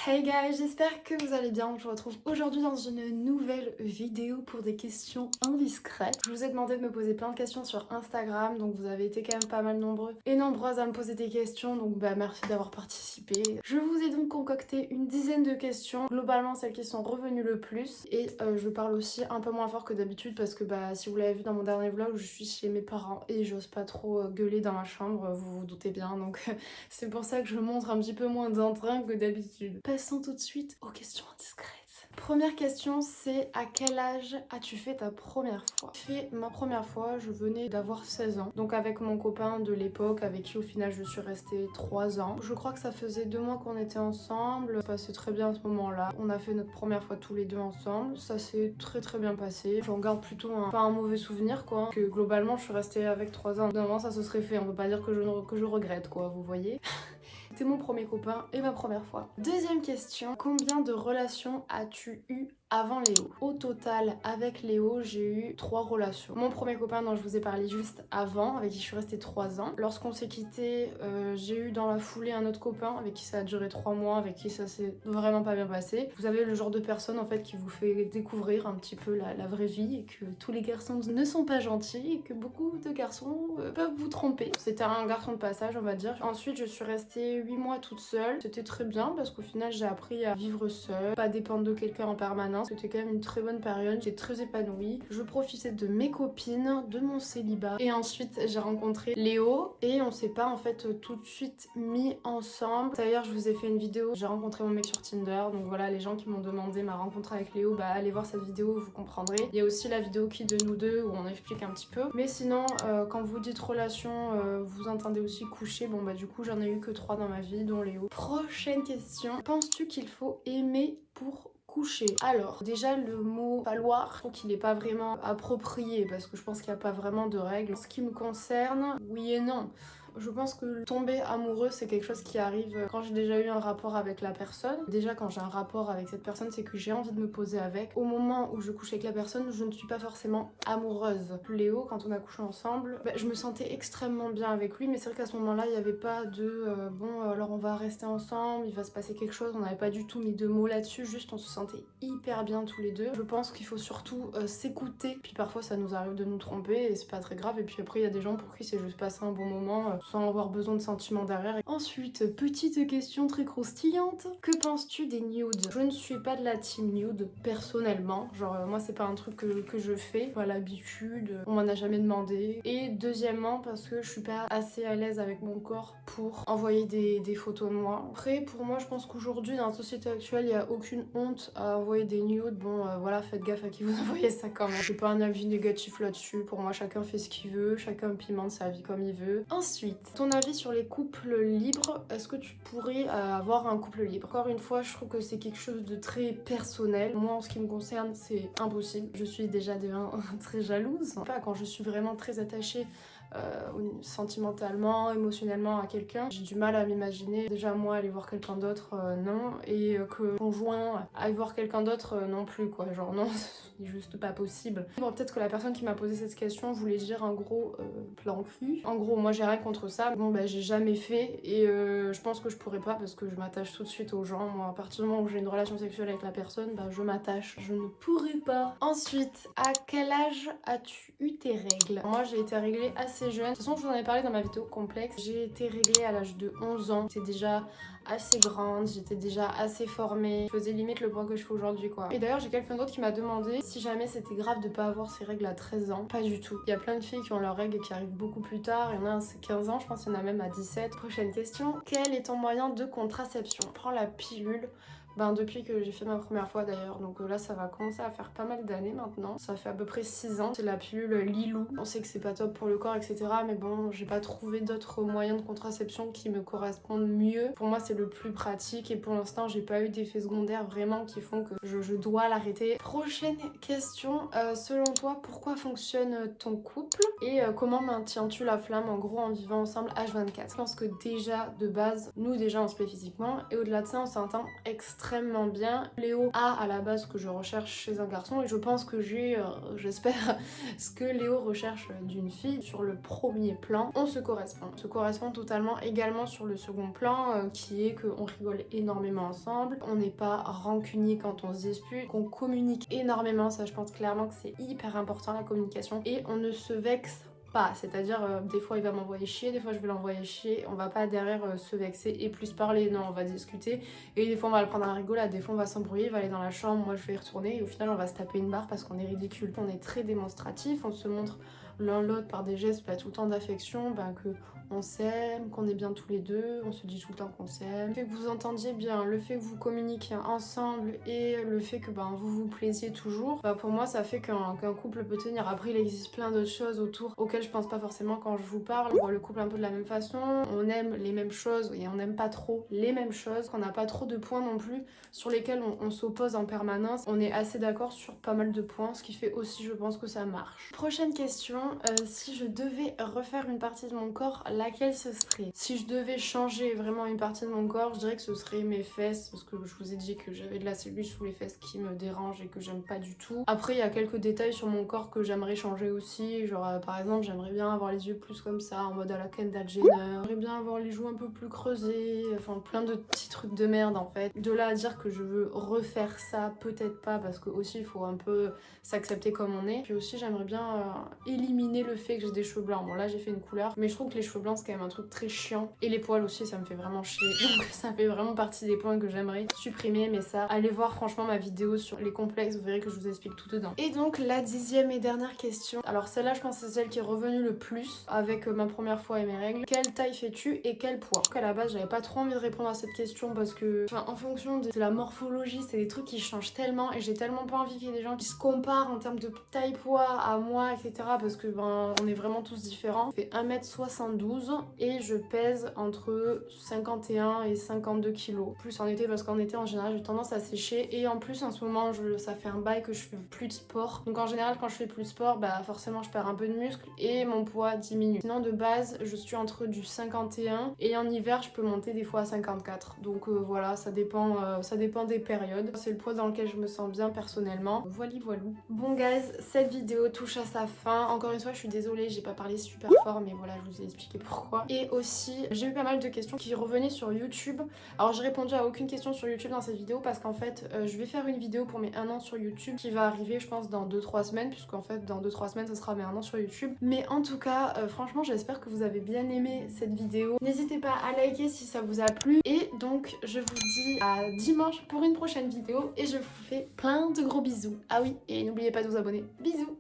Hey guys, j'espère que vous allez bien. Je vous retrouve aujourd'hui dans une nouvelle vidéo pour des questions indiscrètes. Je vous ai demandé de me poser plein de questions sur Instagram, donc vous avez été quand même pas mal nombreux et nombreuses à me poser des questions, donc merci d'avoir participé. Je vous ai donc concocté une dizaine de questions, globalement celles qui sont revenues le plus, et je parle aussi un peu moins fort que d'habitude parce que si vous l'avez vu dans mon dernier vlog, je suis chez mes parents et j'ose pas trop gueuler dans ma chambre, vous vous doutez bien, donc c'est pour ça que je montre un petit peu moins d'entrain que d'habitude. Passons tout de suite aux questions indiscrètes. Première question, c'est à quel âge as-tu fait ta première fois? J'ai fait ma première fois, je venais d'avoir 16 ans. Donc avec mon copain de l'époque, avec qui au final je suis restée 3 ans. Je crois que ça faisait 2 mois qu'on était ensemble. Ça passait très bien à ce moment-là. On a fait notre première fois tous les deux ensemble. Ça s'est très bien passé. J'en garde plutôt pas un mauvais souvenir quoi. Que globalement je suis restée avec 3 ans. Évidemment ça se serait fait. On peut pas dire que je regrette quoi, vous voyez. C'était mon premier copain et ma première fois. Deuxième question, combien de relations as-tu eu avant Léo? Au total, avec Léo, j'ai eu 3 relations. Mon premier copain dont je vous ai parlé juste avant, avec qui je suis restée 3 ans. Lorsqu'on s'est quitté, j'ai eu dans la foulée un autre copain avec qui ça a duré 3 mois, avec qui ça s'est vraiment pas bien passé. Vous avez le genre de personne en fait qui vous fait découvrir un petit peu la vraie vie et que tous les garçons ne sont pas gentils et que beaucoup de garçons peuvent vous tromper. C'était un garçon de passage on va dire. Ensuite je suis restée 8 mois toute seule. C'était très bien parce qu'au final j'ai appris à vivre seule, pas dépendre de quelqu'un en permanence. C'était quand même une très bonne période, j'étais très épanouie. Je profitais de mes copines, de mon célibat. Et ensuite j'ai rencontré Léo et on s'est pas en fait tout de suite mis ensemble. D'ailleurs je vous ai fait une vidéo, j'ai rencontré mon mec sur Tinder. Donc voilà, les gens qui m'ont demandé ma rencontre avec Léo, allez voir cette vidéo, vous comprendrez. Il y a aussi la vidéo qui de nous deux où on explique un petit peu. Mais sinon quand vous dites relation, vous entendez aussi coucher. Du coup j'en ai eu que 3 dans ma vie, dont Léo. Prochaine question. Penses-tu qu'il faut aimer pour coucher? Alors, déjà le mot falloir, je trouve qu'il n'est pas vraiment approprié parce que je pense qu'il n'y a pas vraiment de règles. En ce qui me concerne, oui et non. Je pense que tomber amoureux c'est quelque chose qui arrive quand j'ai déjà eu un rapport avec la personne. Déjà quand j'ai un rapport avec cette personne c'est que j'ai envie de me poser avec. Au moment où je couche avec la personne je ne suis pas forcément amoureuse. Léo quand on a couché ensemble je me sentais extrêmement bien avec lui mais c'est vrai qu'à ce moment là il n'y avait pas de alors on va rester ensemble, il va se passer quelque chose. On n'avait pas du tout mis de mots là-dessus, juste on se sentait hyper bien tous les deux. Je pense qu'il faut surtout s'écouter, puis parfois ça nous arrive de nous tromper et c'est pas très grave. Et puis après il y a des gens pour qui c'est juste passer un bon moment sans avoir besoin de sentiments derrière. Ensuite, petite question très croustillante, que penses-tu des nudes? Je ne suis pas de la team nude personnellement, genre moi c'est pas un truc que je fais, pas l'habitude, on m'en a jamais demandé. Et deuxièmement parce que je suis pas assez à l'aise avec mon corps pour envoyer des photos de moi. Après pour moi je pense qu'aujourd'hui dans la société actuelle il n'y a aucune honte à envoyer des nudes. Voilà, faites gaffe à qui vous envoyez ça quand même. J'ai pas un avis négatif là-dessus, pour moi chacun fait ce qu'il veut, chacun pimente sa vie comme il veut. Ensuite, ton avis sur les couples libres, est-ce que tu pourrais avoir un couple libre? Encore une fois, je trouve que c'est quelque chose de très personnel. Moi, en ce qui me concerne, c'est impossible. Je suis déjà de un très jalouse. Pas quand je suis vraiment très attachée sentimentalement, émotionnellement à quelqu'un. J'ai du mal à m'imaginer déjà moi aller voir quelqu'un d'autre, non, et que conjoint aille voir quelqu'un d'autre non plus quoi, genre non, c'est juste pas possible. Bon, peut-être que la personne qui m'a posé cette question voulait dire un gros plan cul. En gros moi j'ai rien contre ça, j'ai jamais fait et je pense que je pourrais pas parce que je m'attache tout de suite aux gens. Moi à partir du moment où j'ai une relation sexuelle avec la personne, je m'attache, je ne pourrais pas. Ensuite, à quel âge as-tu eu tes règles? Moi j'ai été réglée assez jeune. De toute façon je vous en ai parlé dans ma vidéo complexe. J'ai été réglée à l'âge de 11 ans. J'étais déjà assez grande, j'étais déjà assez formée. Je faisais limite le poids que je fais aujourd'hui quoi. Et d'ailleurs j'ai quelqu'un d'autre qui m'a demandé si jamais c'était grave de pas avoir ses règles à 13 ans. Pas du tout. Il y a plein de filles qui ont leurs règles et qui arrivent beaucoup plus tard. Il y en a c'est 15 ans, je pense qu'il y en a même à 17. Prochaine question. Quel est ton moyen de contraception? Prends la pilule. Depuis que j'ai fait ma première fois d'ailleurs, donc là ça va commencer à faire pas mal d'années maintenant. Ça fait à peu près 6 ans. C'est la pilule Lilou. On sait que c'est pas top pour le corps etc. Mais bon, j'ai pas trouvé d'autres moyens de contraception qui me correspondent mieux. Pour moi c'est le plus pratique et pour l'instant j'ai pas eu d'effets secondaires vraiment qui font que je dois l'arrêter. Prochaine question, selon toi pourquoi fonctionne ton couple et comment maintiens-tu la flamme en gros en vivant ensemble H24? Je pense que déjà de base, nous déjà on se plaît physiquement et au-delà de ça on s'entend extrêmement bien. Léo a à la base ce que je recherche chez un garçon et je pense que j'ai, j'espère, ce que Léo recherche d'une fille. Sur le premier plan, on se correspond. On se correspond totalement également sur le second plan qui est qu'on rigole énormément ensemble, on n'est pas rancunier quand on se dispute, qu'on communique énormément, ça je pense clairement que c'est hyper important la communication, et on ne se vexe pas, c'est-à-dire des fois il va m'envoyer chier, des fois je vais l'envoyer chier, on va pas derrière se vexer et plus parler, non, on va discuter, et des fois on va le prendre à rigolade, des fois on va s'embrouiller, il va aller dans la chambre, moi je vais y retourner, et au final on va se taper une barre parce qu'on est ridicule. On est très démonstratif, on se montre l'un l'autre par des gestes, tout le temps d'affection, que on s'aime, qu'on est bien tous les deux, on se dit tout le temps qu'on s'aime. Le fait que vous entendiez bien, le fait que vous communiquiez ensemble et le fait que vous vous plaisiez toujours, pour moi ça fait qu'un couple peut tenir. Après il existe plein d'autres choses autour auxquelles je pense pas forcément quand je vous parle. On voit le couple un peu de la même façon, on aime les mêmes choses et on n'aime pas trop les mêmes choses, qu'on n'a pas trop de points non plus sur lesquels on s'oppose en permanence. On est assez d'accord sur pas mal de points, ce qui fait aussi je pense que ça marche. Prochaine question, si je devais refaire une partie de mon corps, laquelle ce serait? Si je devais changer vraiment une partie de mon corps, je dirais que ce serait mes fesses, parce que je vous ai dit que j'avais de la cellulite sous les fesses qui me dérange et que j'aime pas du tout. Après il y a quelques détails sur mon corps que j'aimerais changer aussi, genre par exemple j'aimerais bien avoir les yeux plus comme ça, en mode à la Kendall Jenner, j'aimerais bien avoir les joues un peu plus creusées, enfin plein de petits trucs de merde en fait. De là à dire que je veux refaire ça, peut-être pas, parce que aussi il faut un peu s'accepter comme on est. Puis aussi j'aimerais bien éliminer le fait que j'ai des cheveux blancs. Bon là j'ai fait une couleur, mais je trouve que les cheveux blancs c'est quand même un truc très chiant. Et les poils aussi ça me fait vraiment chier. Donc ça fait vraiment partie des points que j'aimerais supprimer. Mais ça, allez voir franchement ma vidéo sur les complexes, vous verrez que je vous explique tout dedans. Et donc la 10e et dernière question. Alors celle-là je pense que c'est celle qui est revenue le plus avec ma première fois et mes règles. Quelle taille fais-tu et quel poids? À la base j'avais pas trop envie de répondre à cette question parce que en fonction de la morphologie c'est des trucs qui changent tellement et j'ai tellement pas envie qu'il y ait des gens qui se comparent en termes de taille poids à moi etc. parce que on est vraiment tous différents. Je fais 1m72 et je pèse entre 51 et 52 kilos. Plus en été parce qu'en été en général j'ai tendance à sécher et en plus en ce moment ça fait un bail que je fais plus de sport. Donc en général quand je fais plus de sport forcément je perds un peu de muscle et mon poids diminue. Sinon de base je suis entre du 51 et en hiver je peux monter des fois à 54. Donc voilà, ça dépend des périodes. C'est le poids dans lequel je me sens bien personnellement. Voilà. Bon guys, cette vidéo touche à sa fin. Encore une fois je suis désolée, j'ai pas parlé super fort mais voilà je vous ai expliqué pourquoi. Et aussi j'ai eu pas mal de questions qui revenaient sur YouTube. Alors j'ai répondu à aucune question sur YouTube dans cette vidéo parce qu'en fait je vais faire une vidéo pour mes 1 an sur YouTube qui va arriver je pense dans 2-3 semaines, puisqu'en fait dans 2-3 semaines ce sera mes 1 an sur YouTube. Mais en tout cas franchement j'espère que vous avez bien aimé cette vidéo. N'hésitez pas à liker si ça vous a plu et donc je vous dis à dimanche pour une prochaine vidéo et je vous fais plein de gros bisous. Ah oui, et n'oubliez pas de vous abonner. Bisous.